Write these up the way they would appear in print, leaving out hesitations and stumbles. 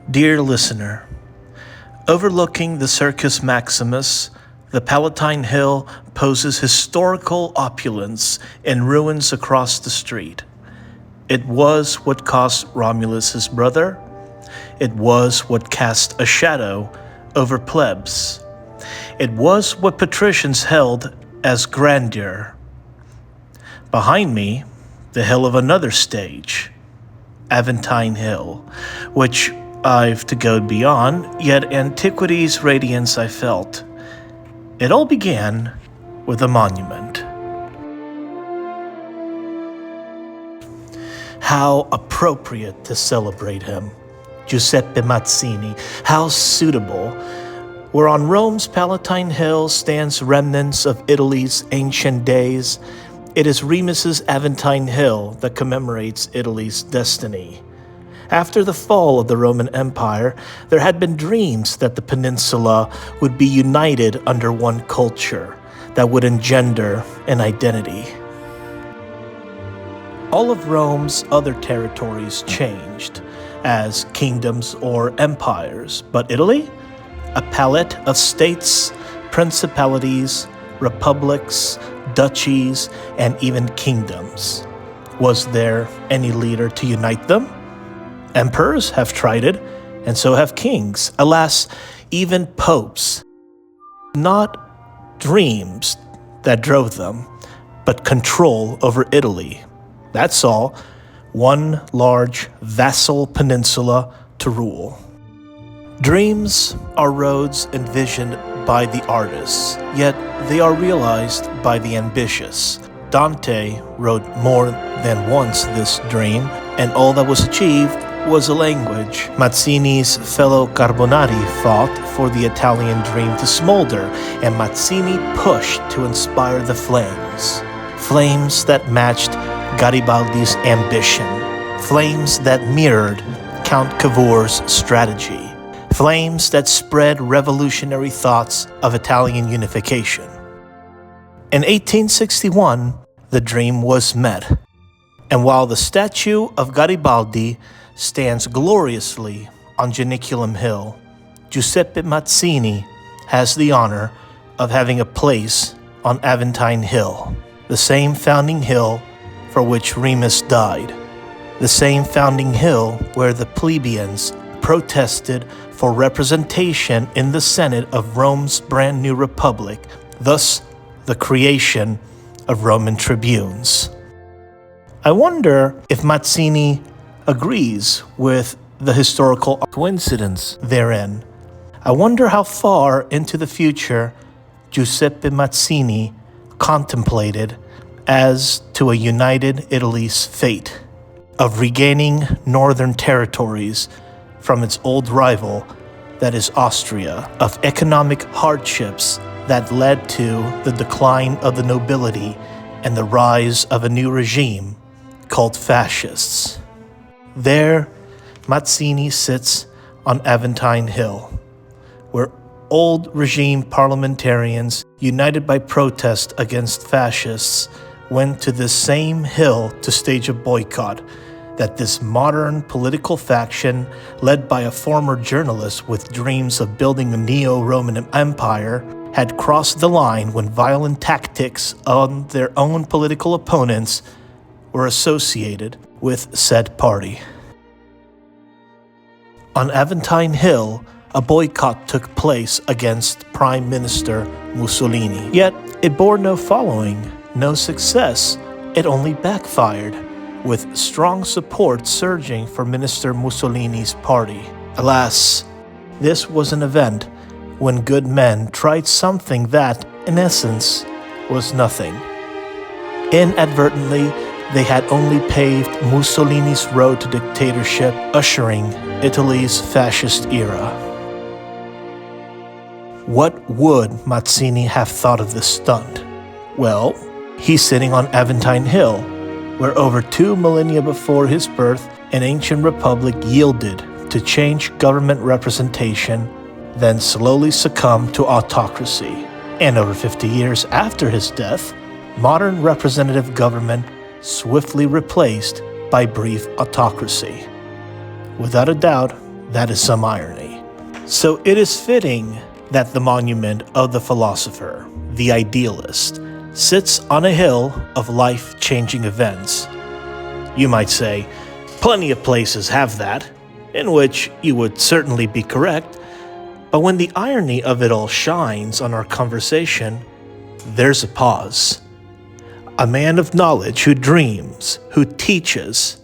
Dear listener, overlooking the Circus Maximus, the Palatine Hill poses historical opulence in ruins across the street. It was what cost Romulus his brother. It was what cast a shadow over plebs. It was what patricians held as grandeur. Behind me, the hill of another stage, Aventine Hill, which I've to go beyond, yet antiquity's radiance I felt. It all began with a monument. How appropriate to celebrate him, Giuseppe Mazzini, how suitable. Where on Rome's Palatine Hill stands remnants of Italy's ancient days, it is Remus's Aventine Hill that commemorates Italy's destiny. After the fall of the Roman Empire, there had been dreams that the peninsula would be united under one culture that would engender an identity. All of Rome's other territories changed as kingdoms or empires, but Italy? A palette of states, principalities, republics, duchies, and even kingdoms. Was there any leader to unite them? Emperors have tried it, and so have kings. Alas, even popes. Not dreams that drove them, but control over Italy. That's all. One large vassal peninsula to rule. Dreams are roads envisioned by the artists, yet they are realized by the ambitious. Dante wrote more than once this dream, and all that was achieved was a language. Mazzini's fellow Carbonari fought for the Italian dream to smolder, and Mazzini pushed to inspire the flames. Flames that matched Garibaldi's ambition. Flames that mirrored Count Cavour's strategy. Flames that spread revolutionary thoughts of Italian unification. In 1861, the dream was met. And while the statue of Garibaldi stands gloriously on Janiculum Hill, Giuseppe Mazzini has the honor of having a place on Aventine Hill, the same founding hill for which Remus died, the same founding hill where the plebeians protested for representation in the Senate of Rome's brand new republic, thus the creation of Roman tribunes. I wonder if Mazzini agrees with the historical coincidence therein. I wonder how far into the future Giuseppe Mazzini contemplated as to a united Italy's fate, of regaining northern territories from its old rival, that is Austria, of economic hardships that led to the decline of the nobility and the rise of a new regime called fascists. There, Mazzini sits on Aventine Hill, where old regime parliamentarians, united by protest against fascists, went to this same hill to stage a boycott that this modern political faction, led by a former journalist with dreams of building a neo-Roman empire, had crossed the line when violent tactics on their own political opponents were associated with said party. On Aventine Hill, a boycott took place against Prime Minister Mussolini. Yet it bore no following, no success. It only backfired, with strong support surging for Minister Mussolini's party. Alas, this was an event when good men tried something that, in essence, was nothing. Inadvertently, they had only paved Mussolini's road to dictatorship, ushering Italy's fascist era. What would Mazzini have thought of this stunt? Well, he's sitting on Aventine Hill, where over 2 millennia before his birth, an ancient republic yielded to change government representation, then slowly succumbed to autocracy. And over 50 years after his death, modern representative government swiftly replaced by brief autocracy. Without a doubt, That is some irony. So it is fitting that the monument of the philosopher, the idealist, sits on a hill of life-changing events. You might say, plenty of places have that, in which you would certainly be correct, but when the irony of it all shines on our conversation, there's a pause. A man of knowledge who dreams, who teaches,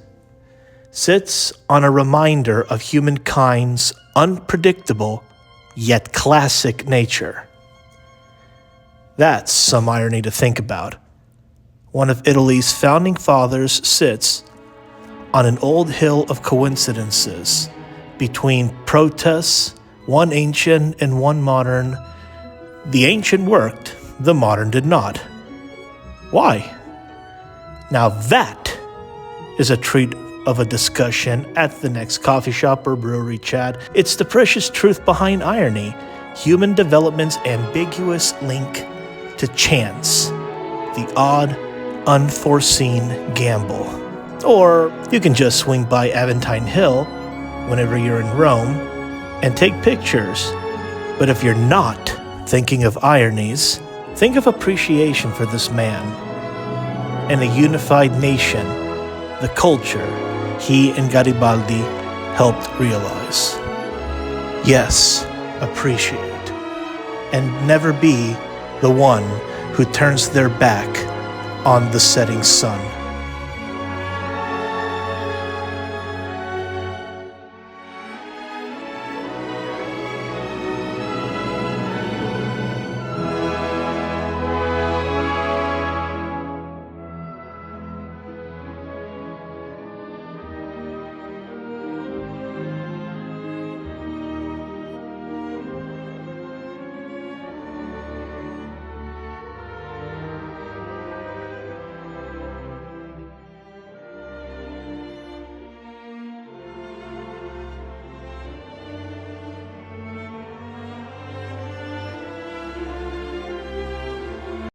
sits on a reminder of humankind's unpredictable yet classic nature. That's some irony to think about. One of Italy's founding fathers sits on an old hill of coincidences between protests, one ancient and one modern. The ancient worked, the modern did not. Why? Now that is a treat of a discussion at the next coffee shop or brewery chat. It's the precious truth behind irony, human development's ambiguous link to chance, the odd, unforeseen gamble. Or you can just swing by Aventine Hill whenever you're in Rome and take pictures. But if you're not thinking of ironies, think of appreciation for this man and a unified nation, the culture he and Garibaldi helped realize. Yes, appreciate, and never be the one who turns their back on the setting sun.